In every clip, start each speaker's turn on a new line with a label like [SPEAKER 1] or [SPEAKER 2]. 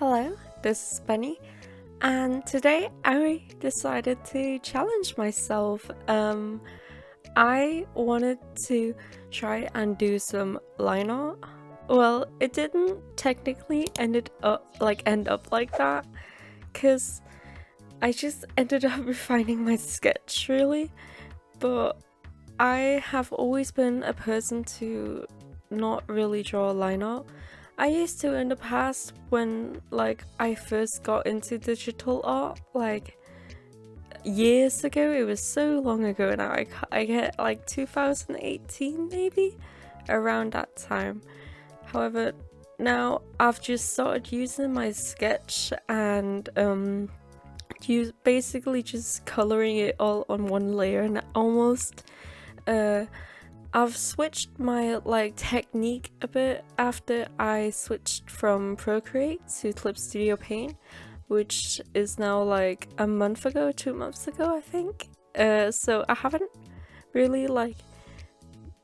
[SPEAKER 1] Hello, this is Bunny, and today I decided to challenge myself. I wanted to try and do some line art. Well, it didn't technically end up like that, because I just ended up refining my sketch really, but I have always been a person to not really draw line art. I used to in the past when I first got into digital art years ago. It was so long ago now. I get 2018 maybe, around that time. However, now I've just started using my sketch and basically just coloring it all on one layer, and almost I've switched my technique a bit after I switched from Procreate to Clip Studio Paint, which is now a month ago, 2 months ago I think. So I haven't really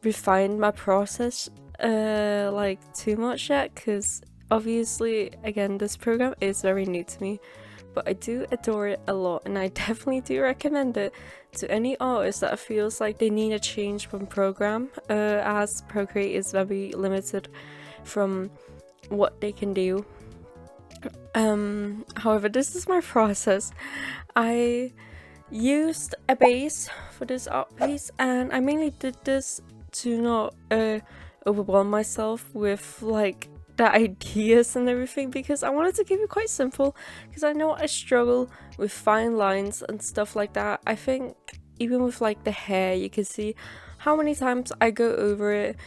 [SPEAKER 1] refined my process too much yet, because obviously again this program is very new to me, but I do adore it a lot, and I definitely do recommend it to any artist that feels like they need a change from program, as Procreate is very limited from what they can do. However, this is my process. I used a base for this art piece, and I mainly did this to not overwhelm myself with the ideas and everything, because I wanted to keep it quite simple, because I know I struggle with fine lines and stuff like that. I think even with the hair, you can see how many times I go over it,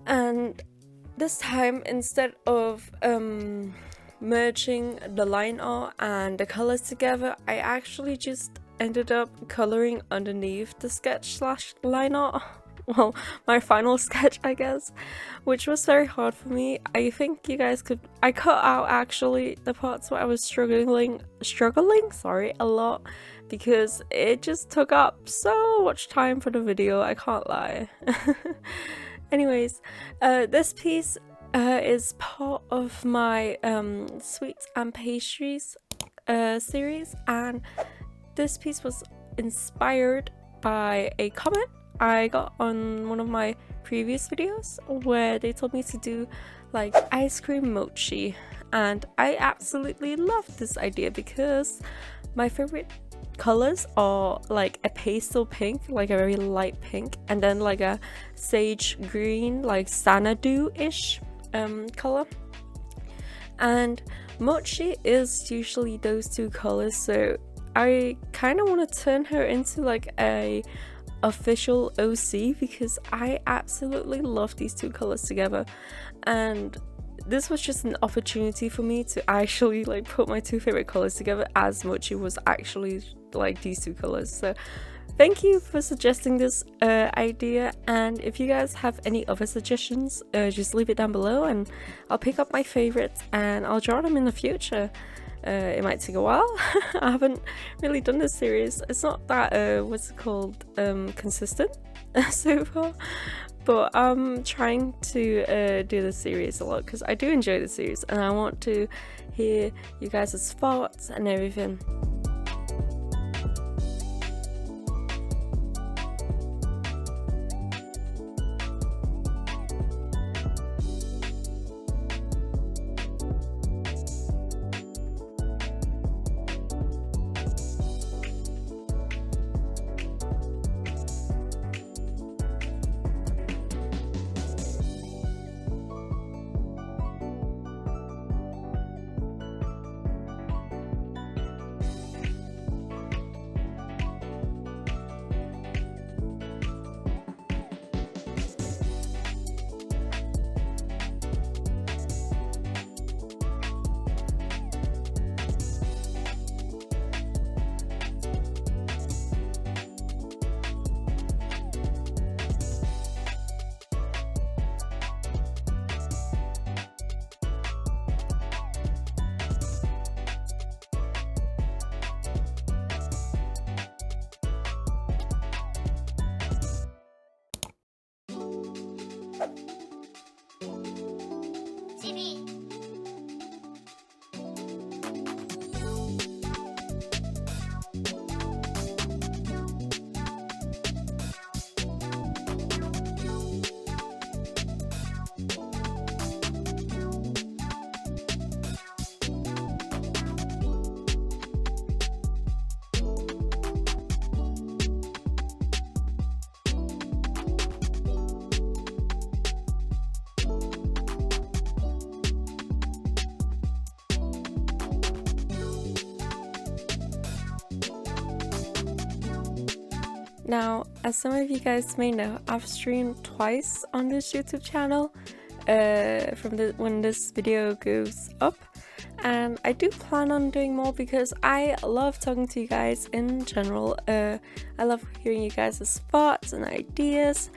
[SPEAKER 1] and this time instead of merging the line art and the colors together, I actually just ended up coloring underneath the sketch slash line art. Well, my final sketch, I guess, which was very hard for me. I think you guys could. I cut out actually the parts where I was struggling, a lot, because it just took up so much time for the video. I can't lie. Anyways, this piece is part of my sweets and pastries series, and this piece was inspired by a comment I got on one of my previous videos, where they told me to do ice cream mochi, and I absolutely love this idea because my favorite colors are a pastel pink, a very light pink, and then a sage green, Xanadu-ish color. And mochi is usually those two colors, so I kind of want to turn her into a official OC, because I absolutely love these two colors together, and this was just an opportunity for me to actually put my two favorite colors together, as Mochi was actually these two colors. So thank you for suggesting this idea, and if you guys have any other suggestions, just leave it down below and I'll pick up my favorites and I'll draw them in the future. It might take a while. I haven't really done this series. It's not that consistent so far, but I'm trying to do this series a lot because I do enjoy the series and I want to hear you guys' thoughts and everything.
[SPEAKER 2] Chibi.
[SPEAKER 1] Now, as some of you guys may know, I've streamed twice on this YouTube channel when this video goes up, and I do plan on doing more because I love talking to you guys in general. I love hearing you guys' thoughts and ideas,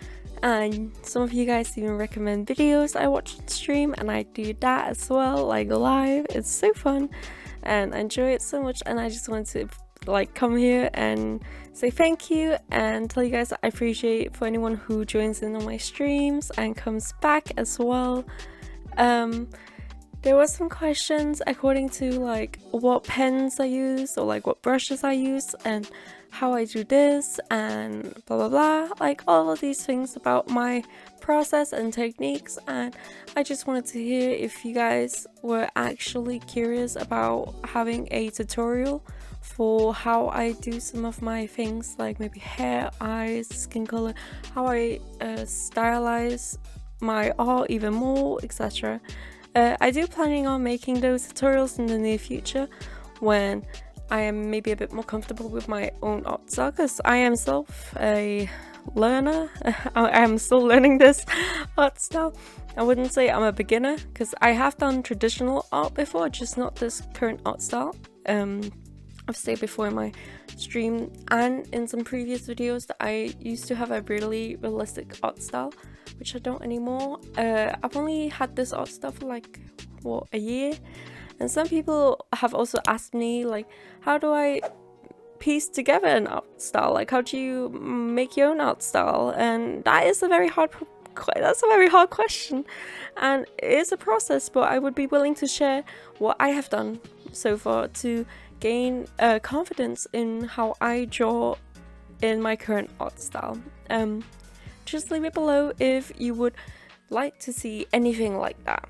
[SPEAKER 1] and some of you guys even recommend videos I watch on stream, and I do that as well, like live. It's so fun and I enjoy it so much, and I just want to like come here and say thank you and tell you guys that I appreciate for anyone who joins in on my streams and comes back as well. There were some questions according to like what pens I use or like what brushes I use and how I do this and blah blah blah, like all of these things about my process and techniques, and I just wanted to hear if you guys were actually curious about having a tutorial for how I do some of my things, like maybe hair, eyes, skin color, how I stylize my art even more, etc. I do planning on making those tutorials in the near future when I am maybe a bit more comfortable with my own art style, because I am self a learner. I am still learning this art style. I wouldn't say I'm a beginner because I have done traditional art before, just not this current art style. I've said before in my stream and in some previous videos that I used to have a really realistic art style, which I don't anymore. I've only had this art style for like, what, a year? And some people have also asked me, like, how do I piece together an art style? Like, how do you make your own art style? And that is a very hard question, and it is a process, but I would be willing to share what I have done so far to gain confidence in how I draw in my current art style. Just leave it below if you would like to see anything like that.